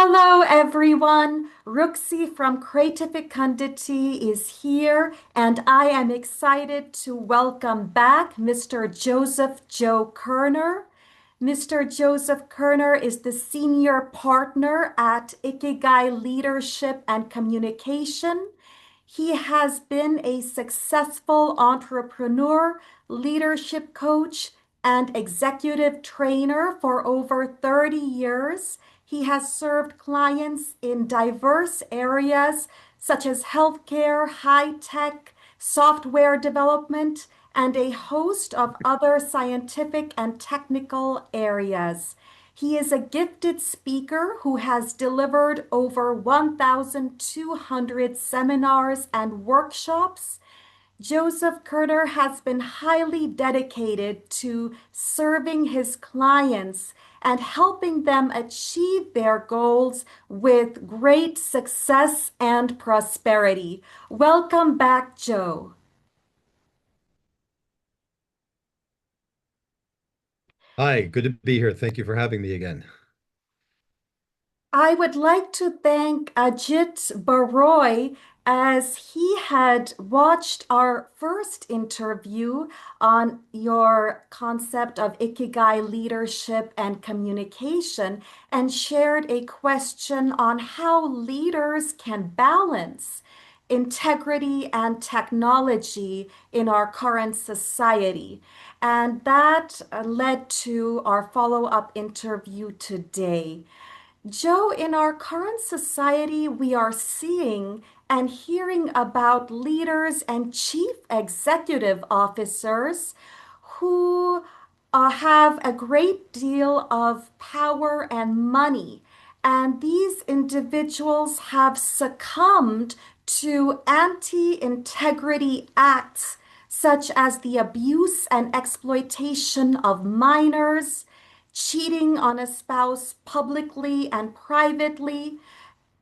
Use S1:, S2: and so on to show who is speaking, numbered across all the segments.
S1: Hello, everyone. Rukhsi from Creatifecundity is here, and I am excited to welcome back Mr. Joseph Joe Kerner. Mr. Joseph Kerner is the senior partner at Ikigai Leadership and Communication. He has been a successful entrepreneur, leadership coach, and executive trainer for over 30 years. He has served clients in diverse areas such as healthcare, high tech, software development, and a host of other scientific and technical areas. He is a gifted speaker who has delivered over 1,200 seminars and workshops. Joseph Kerner has been highly dedicated to serving his clients and helping them achieve their goals with great success and prosperity. Welcome back, Joe.
S2: Hi, good to be here. Thank you for having me again.
S1: I would like to thank Ajit Baroy as he had watched our first interview on your concept of Ikigai leadership and communication and shared a question on how leaders can balance integrity and technology in our current society. And that led to our follow-up interview today. Joe, in our current society, we are seeing and hearing about leaders and chief executive officers who have a great deal of power and money. And these individuals have succumbed to anti-integrity acts such as the abuse and exploitation of minors, cheating on a spouse publicly and privately,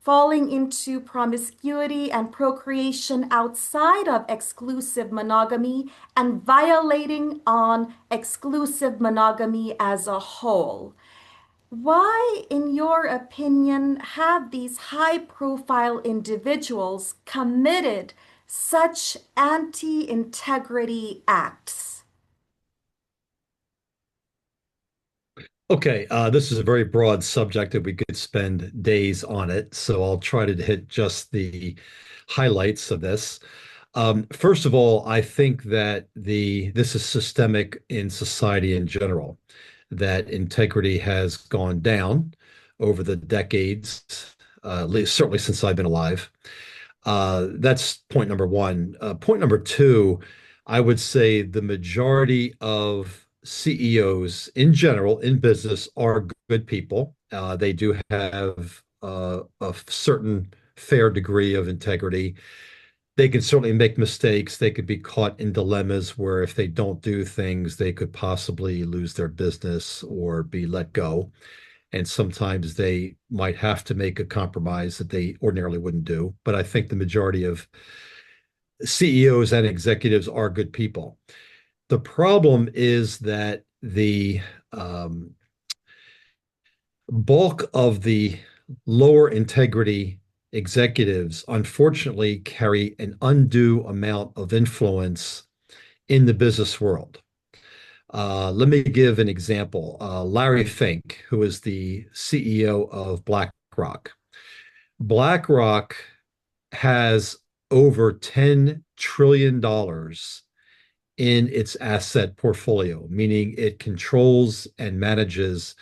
S1: falling into promiscuity and procreation outside of exclusive monogamy, and violating on exclusive monogamy as a whole. Why, in your opinion, have these high profile individuals committed such anti integrity acts?
S2: Okay, this is a very broad subject that we could spend days on it, so I'll try to hit just the highlights of this. First of all, I think that this is systemic in society in general, that integrity has gone down over the decades, at least certainly since I've been alive. That's point number one. Point number two, I would say the majority of CEOs in general in business are good people. They do have a certain fair degree of integrity. They can certainly make mistakes. They could be caught in dilemmas where if they don't do things, they could possibly lose their business or be let go. And sometimes they might have to make a compromise that they ordinarily wouldn't do. But I think the majority of CEOs and executives are good people. The problem is that the bulk of the lower integrity executives, unfortunately, carry an undue amount of influence in the business world. Let me give an example. Larry Fink, who is the CEO of BlackRock. BlackRock has over $10 trillion in its asset portfolio, meaning it controls and manages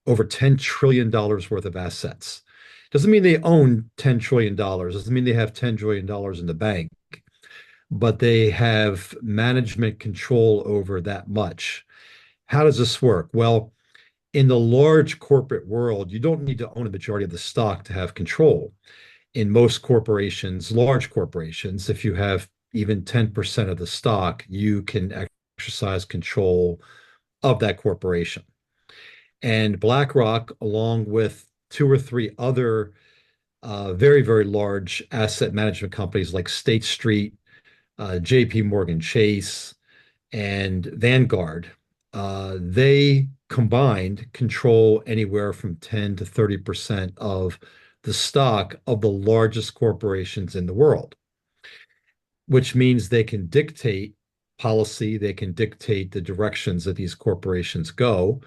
S2: over $10 trillion worth of assets. Doesn't mean they own $10 trillion, doesn't mean they have $10 trillion in the bank, but they have management control over that much. How does this work? Well, in the large corporate world, you don't need to own a majority of the stock to have control. In most corporations, large corporations, if you have even 10% of the stock, you can exercise control of that corporation. And BlackRock, along with two or three other very, very large asset management companies like State Street, JP Morgan Chase, and Vanguard, they combined control anywhere from 10 to 30% of the stock of the largest corporations in the world, which means they can dictate policy, they can dictate the directions that these corporations go,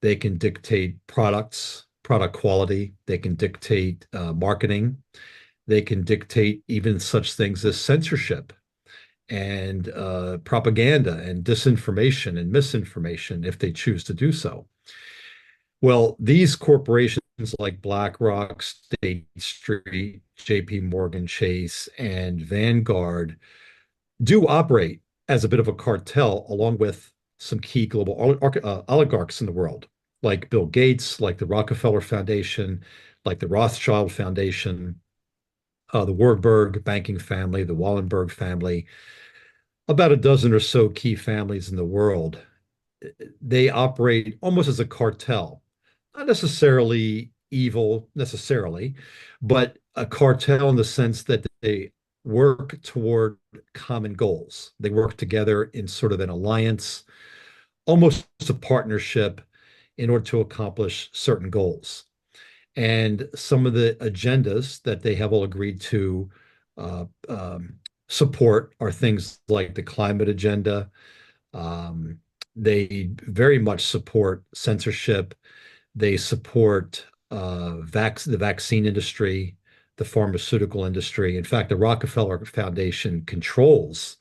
S2: they can dictate products, product quality, they can dictate marketing, they can dictate even such things as censorship and propaganda and disinformation and misinformation if they choose to do so. Well, these corporations like BlackRock, State Street, JP Morgan Chase, and Vanguard do operate as a bit of a cartel along with some key global oligarchs in the world, like Bill Gates, like the Rockefeller Foundation, like the Rothschild Foundation, the Warburg banking family, the Wallenberg family, about a dozen or so key families in the world. They operate almost as a cartel, not necessarily evil necessarily, but a cartel in the sense that they work toward common goals. They work together in sort of an alliance, almost a partnership in order to accomplish certain goals. And some of the agendas that they have all agreed to uh, um, support are things like the climate agenda. Um, they very much support censorship. They support the vaccine industry, the pharmaceutical industry. In fact, the Rockefeller Foundation controls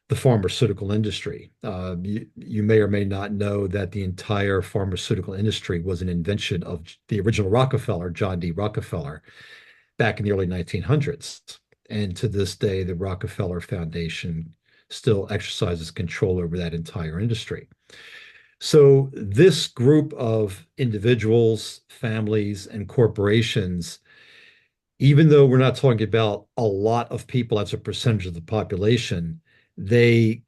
S2: the pharmaceutical industry. You may or may not know that the entire pharmaceutical industry was an invention of the original Rockefeller, John D. Rockefeller, back in the early 1900s. And to this day, the Rockefeller Foundation still exercises control over that entire industry. So, this group of individuals, families, and corporations, even though we're not talking about a lot of people as a percentage of the population, they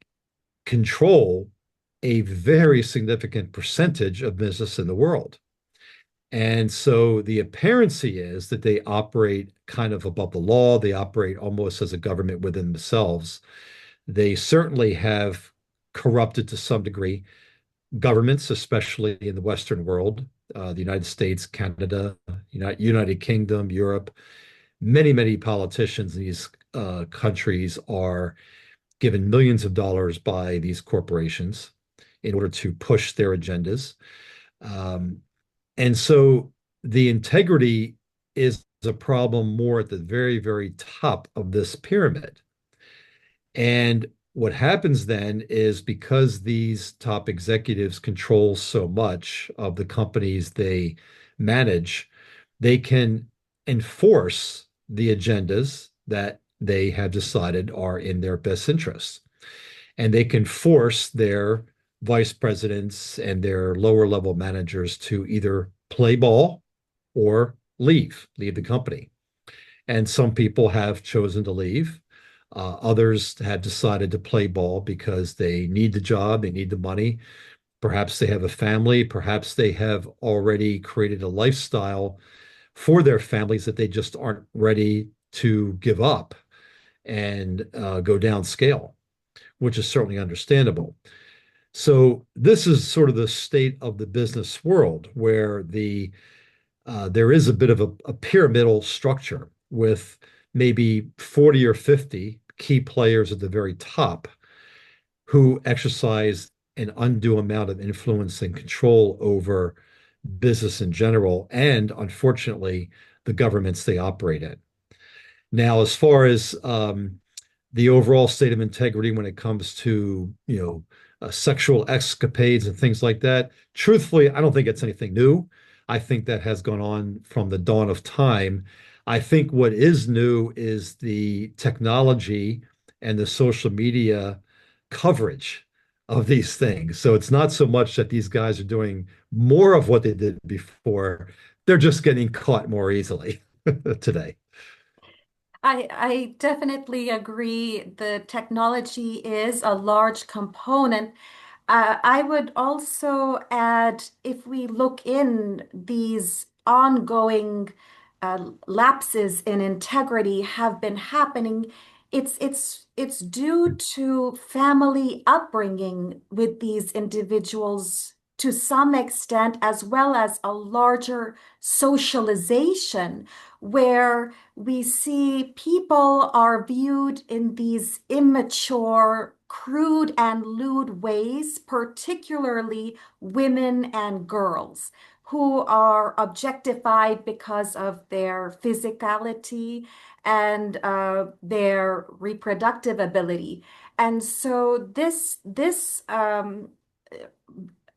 S2: control a very significant percentage of business in the world. And so the apparency is that they operate kind of above the law. They operate almost as a government within themselves. They certainly have corrupted to some degree governments, especially in the Western world, the United States, Canada, United Kingdom, Europe. Many, many politicians in these countries are given millions of dollars by these corporations in order to push their agendas. Um, and so the integrity is a problem more at the very, very top of this pyramid. And what happens then is because these top executives control so much of the companies they manage, they can enforce the agendas that they have decided are in their best interests. And they can force their vice presidents and their lower level managers to either play ball or leave the company. And some people have chosen to leave. Others have decided to play ball because they need the job, they need the money. Perhaps they have a family, perhaps they have already created a lifestyle for their families that they just aren't ready to give up and go downscale, which is certainly understandable. So this is sort of the state of the business world where there is a bit of a pyramidal structure with maybe 40 or 50 key players at the very top who exercise an undue amount of influence and control over business in general, and unfortunately, the governments they operate in. Now, as far as the overall state of integrity when it comes to, sexual escapades and things like that. Truthfully, I don't think it's anything new. I think that has gone on from the dawn of time. I think what is new is the technology and the social media coverage of these things. So it's not so much that these guys are doing more of what they did before, they're just getting caught more easily today.
S1: I definitely agree. The technology is a large component. I would also add, if we look in these ongoing lapses in integrity have been happening, it's due to family upbringing with these individuals to some extent, as well as a larger socialization where we see people are viewed in these immature, crude, and lewd ways, particularly women and girls who are objectified because of their physicality and their reproductive ability. And so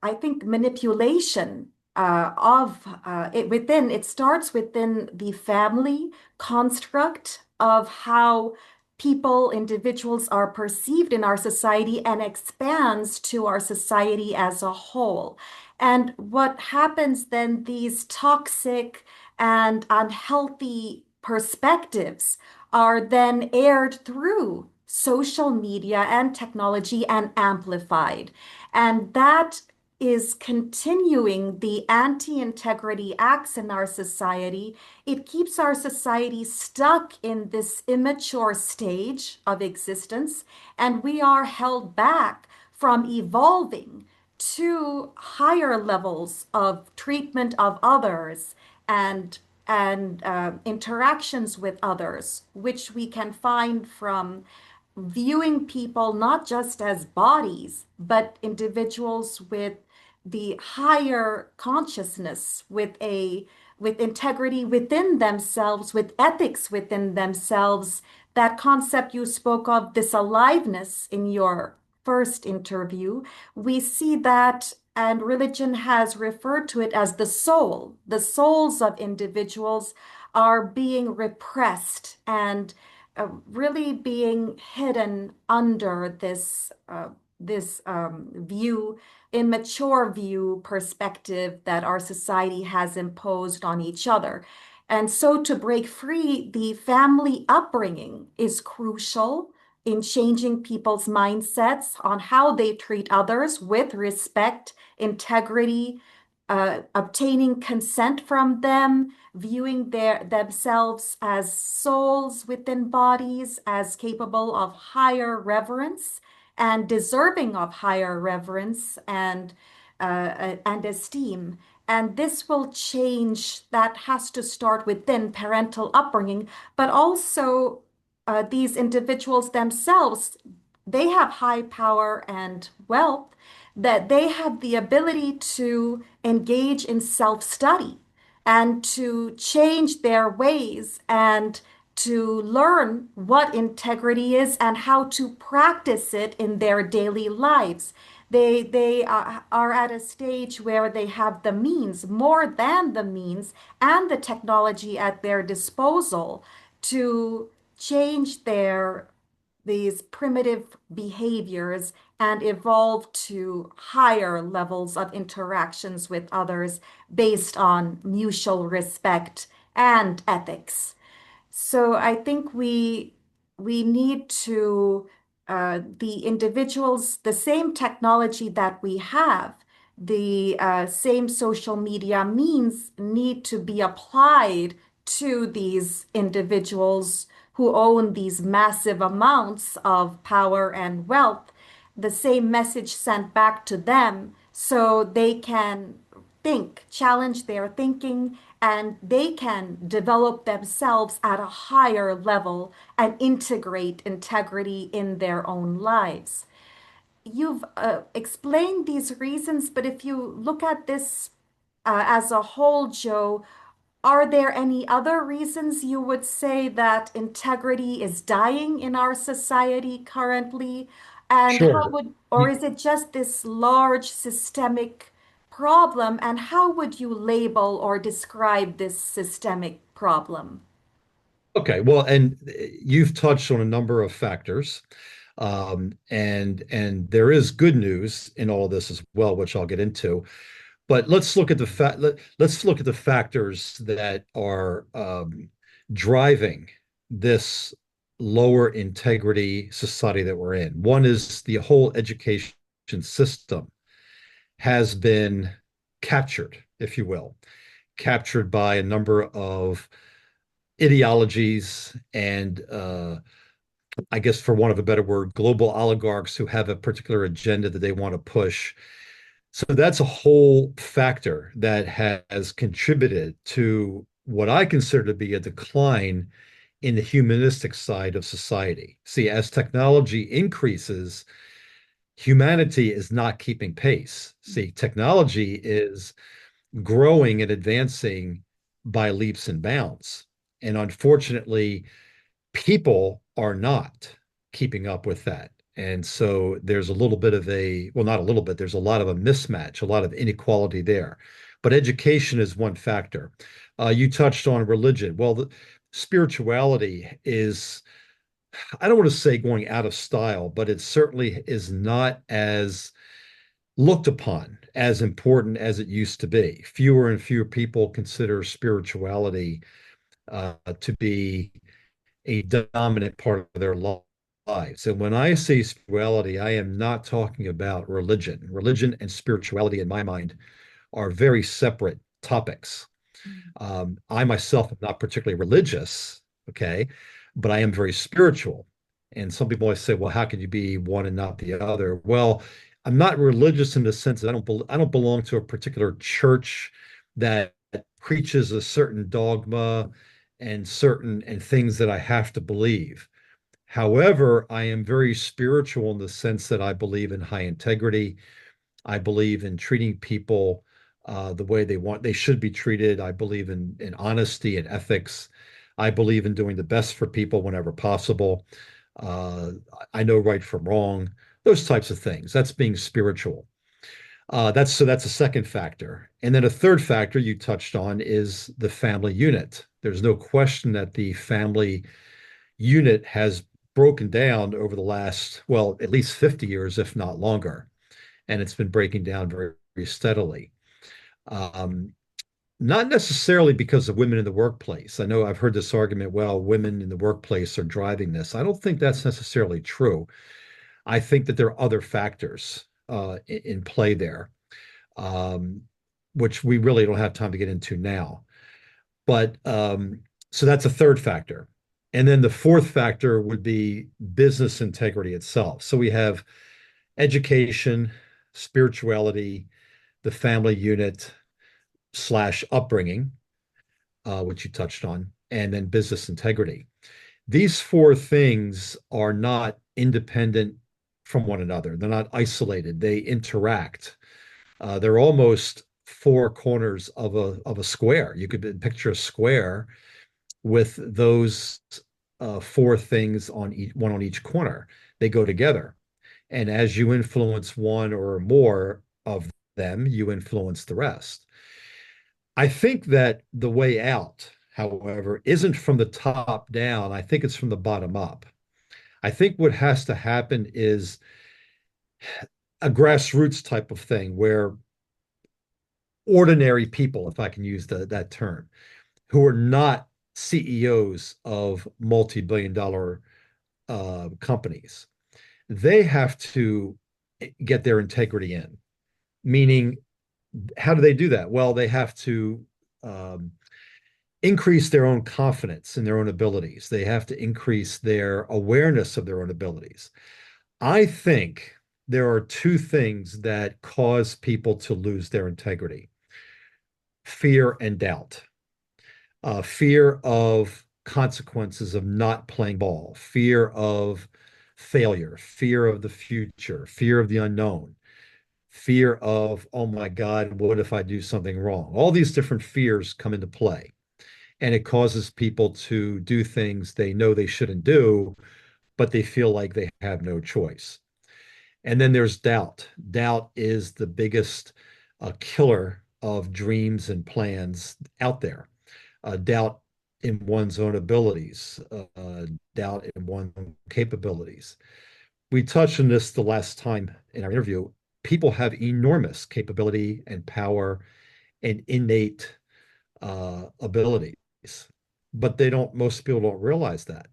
S1: I think manipulation of it within it starts within the family construct of how people, individuals are perceived in our society and expands to our society as a whole. And what happens then, these toxic and unhealthy perspectives are then aired through social media and technology and amplified. And that is continuing the anti-integrity acts in our society. It keeps our society stuck in this immature stage of existence, and we are held back from evolving to higher levels of treatment of others and interactions with others, which we can find from viewing people not just as bodies, but individuals with the higher consciousness, with integrity within themselves, with ethics within themselves. That concept you spoke of, this aliveness in your first interview, we see that, and religion has referred to it as the soul. The souls of individuals are being repressed and really being hidden under this view, immature view perspective that our society has imposed on each other. And so to break free, the family upbringing is crucial in changing people's mindsets on how they treat others with respect, integrity, obtaining consent from them, viewing themselves as souls within bodies, as capable of higher reverence and deserving of higher reverence and esteem. And this will change. That has to start within parental upbringing, but also these individuals themselves, they have high power and wealth, that they have the ability to engage in self-study and to change their ways and to learn what integrity is and how to practice it in their daily lives. They are at a stage where they have the means, more than the means, and the technology at their disposal to change these primitive behaviors and evolve to higher levels of interactions with others based on mutual respect and ethics. So I think we need to the individuals, the same technology that we have, the same social media means need to be applied to these individuals who own these massive amounts of power and wealth, the same message sent back to them so they can think, challenge their thinking, and they can develop themselves at a higher level and integrate integrity in their own lives. You've explained these reasons, but if you look at this as a whole, Joe, are there any other reasons you would say that integrity is dying in our society currently? And how
S2: Sure.
S1: would, or is it just this large systemic problem? And how would you label or describe this systemic problem?
S2: Okay, well, and you've touched on a number of factors, and there is good news in all of this as well, which I'll get into. But let's look at the factors that are driving this lower integrity society that we're in. One is the whole education system has been captured, if you will, captured by a number of ideologies and I guess for want of a better word, global oligarchs who have a particular agenda that they want to push. So that's a whole factor that has contributed to what I consider to be a decline in the humanistic side of society. See, as technology increases, humanity is not keeping pace. See, technology is growing and advancing by leaps and bounds. And unfortunately, people are not keeping up with that. And so there's a little bit of a, well, not a little bit, there's a lot of a mismatch, a lot of inequality there. But education is one factor. You touched on religion. Well, spirituality is, I don't want to say going out of style, but it certainly is not as looked upon as important as it used to be. Fewer and fewer people consider spirituality to be a dominant part of their lives. And when I say spirituality, I am not talking about religion. Religion and spirituality, in my mind, are very separate topics. I myself am not particularly religious, okay, but I am very spiritual. And some people always say, well, how can you be one and not the other? Well, I'm not religious in the sense that I don't belong to a particular church that preaches a certain dogma and certain and things that I have to believe. However, I am very spiritual in the sense that I believe in high integrity. I believe in treating people the way they should be treated. I believe in honesty and ethics. I believe in doing the best for people whenever possible. Uh, I know right from wrong, those types of things. That's being spiritual. That's a second factor. And then a third factor you touched on is the family unit. There's no question that the family unit has broken down over the last, well, at least 50 years, if not longer. And it's been breaking down very, very steadily. Um, Not necessarily because of women in the workplace. I know I've heard this argument, well, women in the workplace are driving this. I don't think that's necessarily true. I think that there are other factors in play there, um, which we really don't have time to get into now. But so that's a third factor. And then the fourth factor would be business integrity itself. So we have education, spirituality, the family unit slash upbringing, which you touched on, and then business integrity. These four things are not independent from one another. They're not isolated. They interact. They're almost four corners of a square. You could picture a square with those four things on one on each corner. They go together. And as you influence one or more of them, you influence the rest. I think that the way out, however, isn't from the top down. I think it's from the bottom up. I think what has to happen is a grassroots type of thing where ordinary people, if I can use that term, who are not CEOs of multi-billion dollar companies, they have to get their integrity in. Meaning, how do they do that? Well, they have to um, increase their own confidence in their own abilities. They have to increase their awareness of their own abilities. I think there are two things that cause people to lose their integrity: fear and doubt. Fear of consequences of not playing ball, fear of failure, fear of the future, fear of the unknown, fear of, oh my God, what if I do something wrong? All these different fears come into play, and it causes people to do things they know they shouldn't do, but they feel like they have no choice. And then there's doubt. Doubt is the biggest killer of dreams and plans out there. Doubt in one's own abilities, doubt in one's own capabilities. We touched on this the last time in our interview. People have enormous capability and power and innate abilities, but most people don't realize that.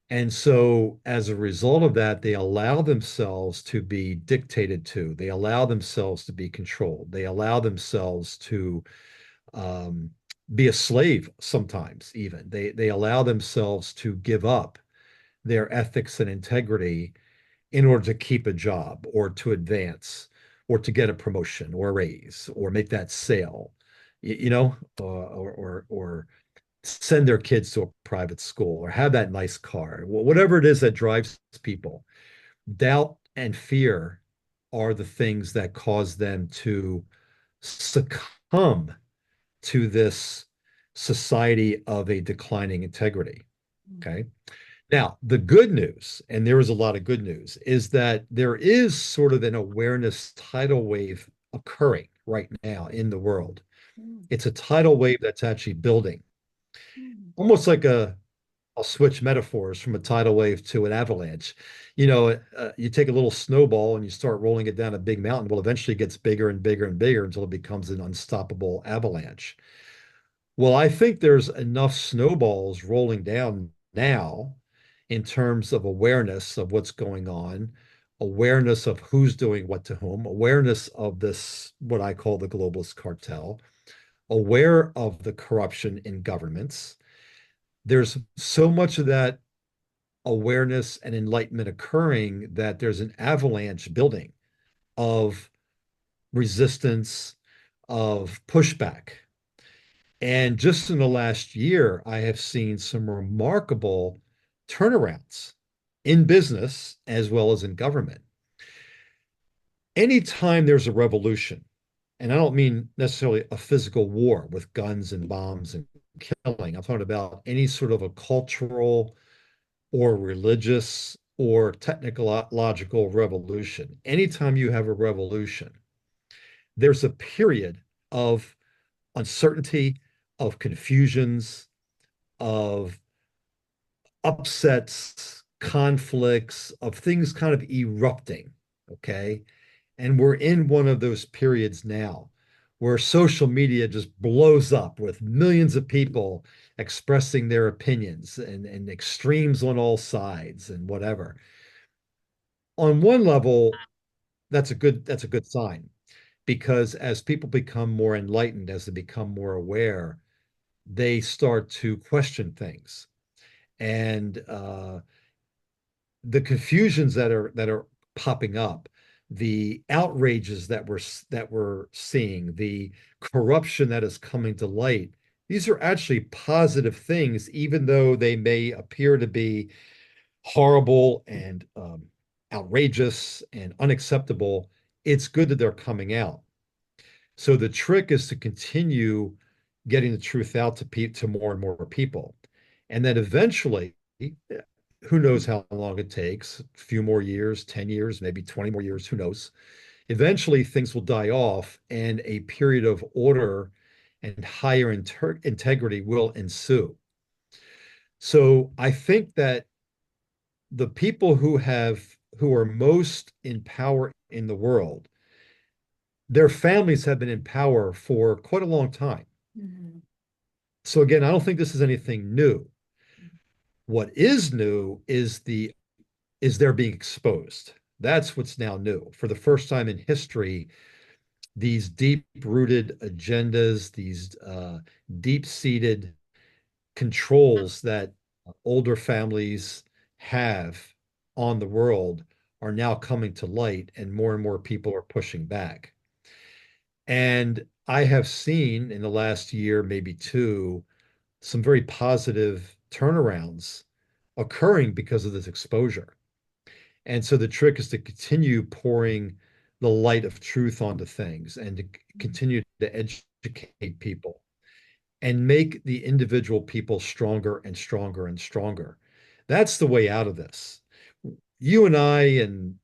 S2: And so, as a result of that, they allow themselves to be dictated to. They allow themselves to be controlled. They allow themselves to um, be a slave sometimes, even. They allow themselves to give up their ethics and integrity in order to keep a job or to advance or to get a promotion or a raise or make that sale, or send their kids to a private school or have that nice car, whatever it is that drives people. Doubt and fear are the things that cause them to succumb to this society of a declining integrity. Okay. Now, the good news, and there is a lot of good news, is that there is sort of an awareness tidal wave occurring right now in the world.
S1: Mm,
S2: It's a tidal wave that's actually building,
S1: mm,
S2: almost like I'll switch metaphors from a tidal wave to an avalanche. You take a little snowball and you start rolling it down a big mountain. Well, eventually it gets bigger and bigger and bigger until it becomes an unstoppable avalanche. Well, I think there's enough snowballs rolling down now in terms of awareness of what's going on, awareness of who's doing what to whom, awareness of this, what I call the globalist cartel, aware of the corruption in governments. There's so much of that awareness and enlightenment occurring that there's an avalanche building of resistance, of pushback. And just in the last year, I have seen some remarkable turnarounds in business as well as in government. Anytime there's a revolution, and I don't mean necessarily a physical war with guns and bombs and killing, I'm talking about any sort of a cultural or religious or technological revolution. Anytime you have a revolution, there's a period of uncertainty, of confusions, of upsets, conflicts, of things kind of erupting. Okay. And we're in one of those periods now where social media just blows up with millions of people expressing their opinions and extremes on all sides and whatever. On one level, that's a good sign because as people become more enlightened, as they become more aware, they start to question things. And the confusions that are popping up, the outrages that we're seeing, the corruption that is coming to light, these are actually positive things, even though they may appear to be horrible and outrageous and unacceptable. It's good that they're coming out. So the trick is to continue getting the truth out to more and more people. And then eventually, who knows how long it takes, a few more years, 10 years, maybe 20 more years, who knows? Eventually, things will die off and a period of order and higher integrity will ensue. So I think that the people who are most in power in the world, their families have been in power for quite a long time.
S1: mhm,
S2: So again, I don't think this is anything new. What is new is they're being exposed. That's what's now new. For the first time in history, these deep-rooted agendas, these deep-seated controls that older families have on the world are now coming to light, and more people are pushing back. And I have seen in the last year, maybe two, some very positive turnarounds occurring because of this exposure. And so the trick is to continue pouring the light of truth onto things and to continue to educate people and make the individual people stronger and stronger and stronger. That's the way out of this. You and I and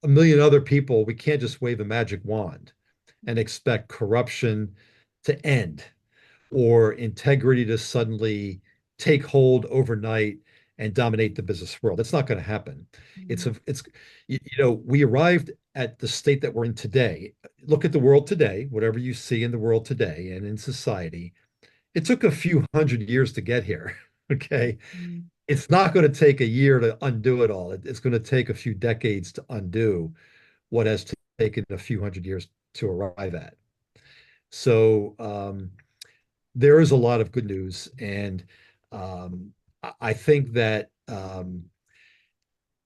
S2: a million other people, we can't just wave a magic wand and expect corruption to end or integrity to suddenly take hold overnight and dominate the business world. That's not going to happen.
S1: mhm,
S2: We arrived at the state that we're in today. Look at the world today, whatever you see in the world today and in society. It took a few hundred years to get here. Okay.
S1: mhm,
S2: It's not going to take a year to undo it all. It's going to take a few decades to undo what has taken a few hundred years to arrive at. So, there is a lot of good news, and I think that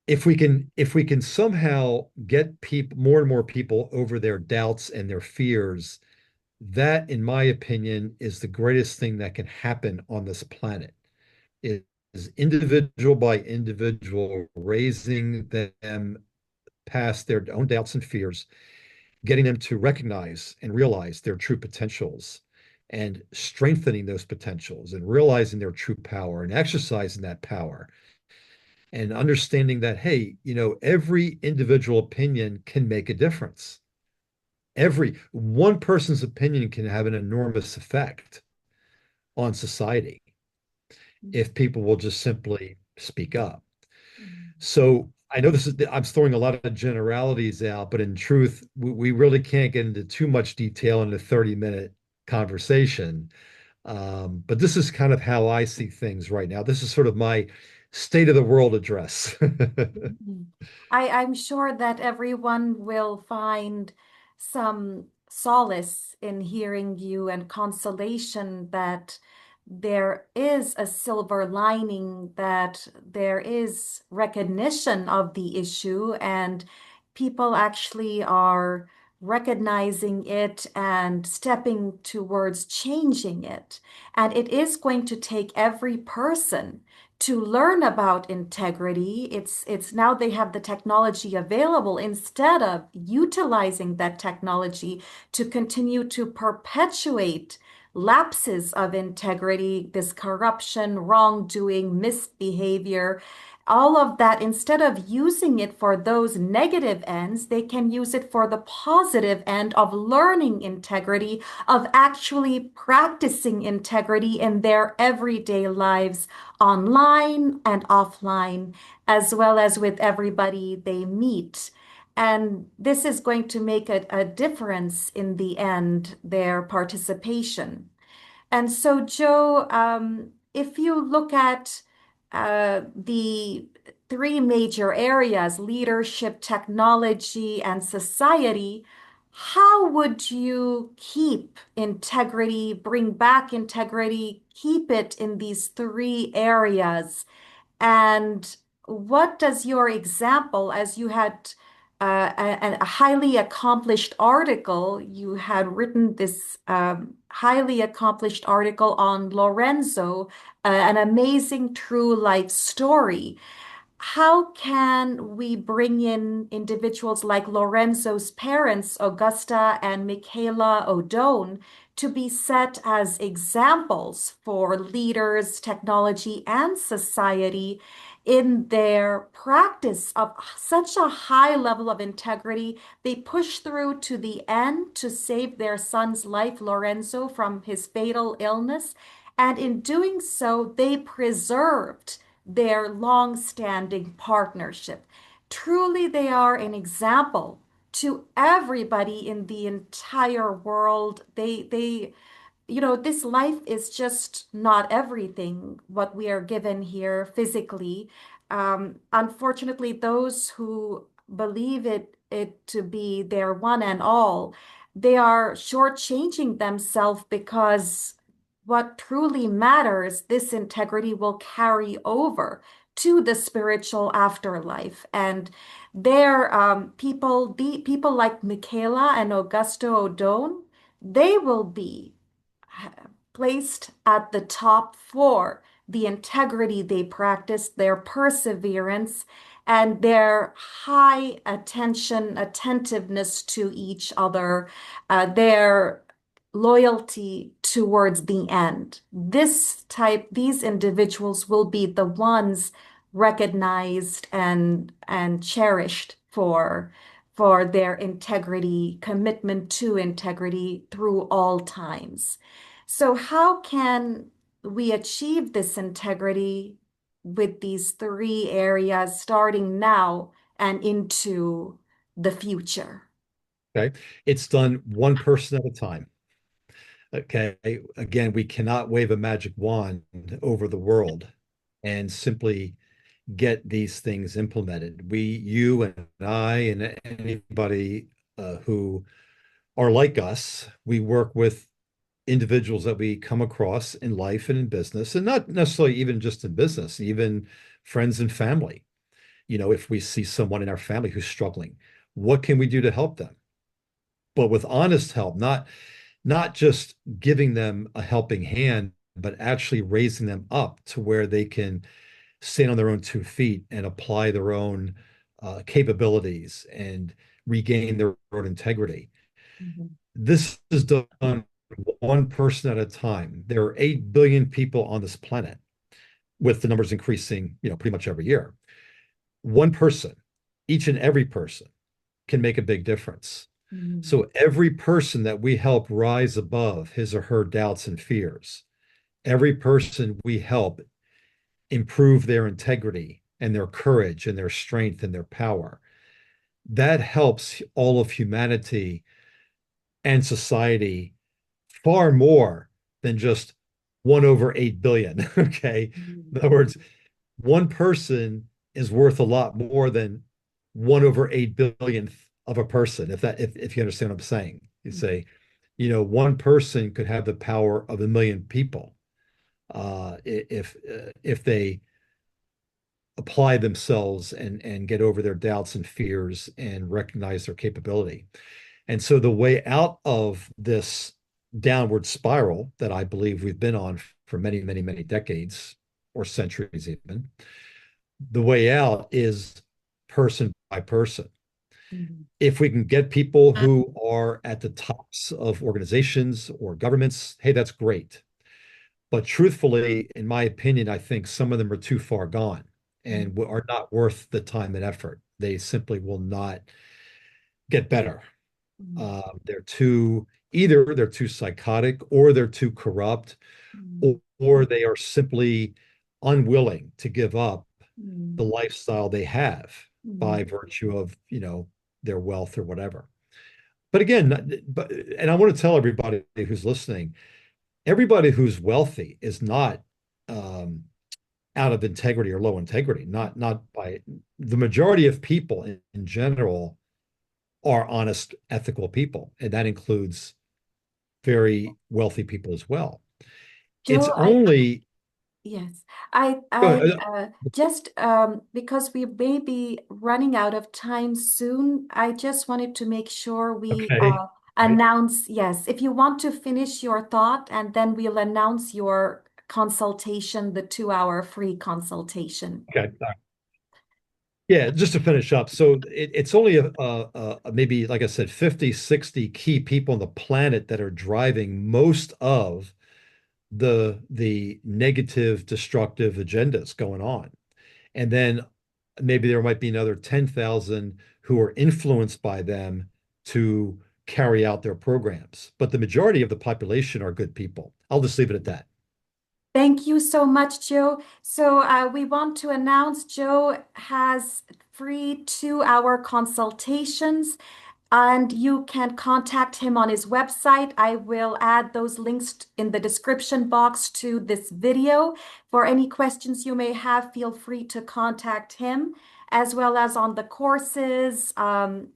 S2: if we can somehow get people more and more people over their doubts and their fears, that, in my opinion, is the greatest thing that can happen on this planet. Is individual by individual raising them past their own doubts and fears, getting them to recognize and realize their true potentials and strengthening those potentials and realizing their true power and exercising that power and understanding that, hey, every individual opinion can make a difference. Every one person's opinion can have an enormous effect on society if people will just simply speak up. So I know I'm throwing a lot of generalities out, but in truth, we really can't get into too much detail in a 30-minute conversation. But this is kind of how I see things right now. This is sort of my state of the world address.
S1: Mhm. I'm sure that everyone will find some solace in hearing you and consolation that there is a silver lining, that there is recognition of the issue, and people actually are recognizing it and stepping towards changing it. And it is going to take every person to learn about integrity. It's now they have the technology available instead of utilizing that technology to continue to perpetuate lapses of integrity, this corruption, wrongdoing, misbehavior, all of that. Instead of using it for those negative ends, they can use it for the positive end of learning integrity, of actually practicing integrity in their everyday lives, online and offline, as well as with everybody they meet. And this is going to make a difference in the end, their participation. And so, Joe, if you look at the three major areas, leadership, technology, and society, how would you keep integrity, bring back integrity, keep it in these three areas? And what does your example, as you had a highly accomplished article, you had written this highly accomplished article on Lorenzo, an amazing true life story. How can we bring in individuals like Lorenzo's parents, Augusta and Michaela O'Done, to be set as examples for leaders, technology, and society in their practice of such a high level of integrity? They pushed through to the end to save their son's life, Lorenzo, from his fatal illness. And in doing so, they preserved their long-standing partnership. Truly, they are an example to everybody in the entire world. This life is just not everything what we are given here physically. Unfortunately, those who believe it to be their one and all, they are shortchanging themselves, because what truly matters, this integrity will carry over to the spiritual afterlife. And there, the people like Michaela and Augusto Odone, they will be placed at the top for the integrity they practice, their perseverance, and their high attention, attentiveness to each other, their loyalty towards the end. These individuals will be the ones recognized and cherished for their integrity, commitment to integrity through all times. So, how can we achieve this integrity with these three areas starting now and into the future?
S2: Okay. It's done one person at a time. Okay. Again, we cannot wave a magic wand over the world and simply get these things implemented. You and I, and anybody who are like us, we work with individuals that we come across in life and in business, and not necessarily even just in business, even friends and family. if we see someone in our family who's struggling, what can we do to help them? But with honest help, not just giving them a helping hand, but actually raising them up to where they can stand on their own 2 feet and apply their own capabilities and regain their own integrity.
S1: Mhm.
S2: This is done one person at a time. There are 8 billion people on this planet, with the numbers increasing, pretty much every year. One person, each and every person, can make a big difference.
S1: Mhm.
S2: So every person that we help rise above his or her doubts and fears, every person we help improve their integrity and their courage and their strength and their power, that helps all of humanity and society far more than just 1/8 billion. Okay. In
S1: Mhm.
S2: other words, one person is worth a lot more than 1/8 billionth of a person. If you understand what I'm saying, you say, one person could have the power of 1 million people if they apply themselves and get over their doubts and fears and recognize their capability. And so the way out of this downward spiral that I believe we've been on for many, many, many decades or centuries even, the way out is person by person.
S1: Mhm.
S2: If we can get people who are at the tops of organizations or governments, hey, that's great. But truthfully, in my opinion, I think some of them are too far gone and are not worth the time and effort. They simply will not get better.
S1: Mhm.
S2: Either they're too psychotic or they're too corrupt,
S1: Mhm.
S2: or they are simply unwilling to give up the
S1: Mhm.
S2: lifestyle they have
S1: Mhm.
S2: by virtue of, their wealth or whatever. But again, and I want to tell everybody who's listening, everybody who's wealthy is not um, out of integrity or low integrity. Not by the majority of people in general are honest, ethical people, and that includes very wealthy people as well. It's
S1: Joe,
S2: only
S1: yes,
S2: go
S1: I
S2: ahead.
S1: just because we may be running out of time soon, I just wanted to make sure we
S2: Okay. Right.
S1: announce, yes, if you want to finish your thought, and then we'll announce your consultation, the 2 hour free consultation.
S2: Okay. Yeah, just to finish up. So it's only maybe, like I said, 50, 60 key people on the planet that are driving most of the negative, destructive agendas going on. And then maybe there might be another 10,000 who are influenced by them to carry out their programs. But the majority of the population are good people. I'll just leave it at that.
S1: Thank you so much, Joe. So we want to announce Joe has free 2 hour consultations. And you can contact him on his website. I will add those links in the description box to this video. For any questions you may have, feel free to contact him, as well as on the courses.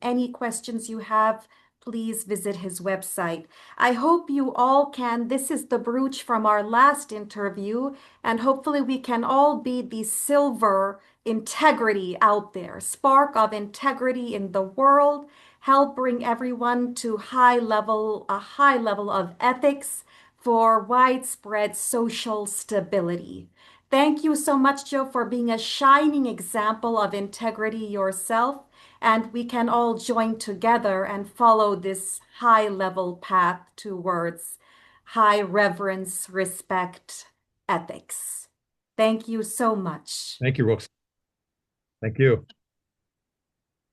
S1: Any questions you have, please visit his website. I hope you all can. This is the brooch from our last interview, and hopefully we can all be the silver integrity out there, spark of integrity in the world, help bring everyone to a high level of ethics for widespread social stability. Thank you so much, Joe, for being a shining example of integrity yourself. And we can all join together and follow this high level path towards high reverence, respect, ethics. Thank you so much.
S2: Thank you, Rox. Thank you.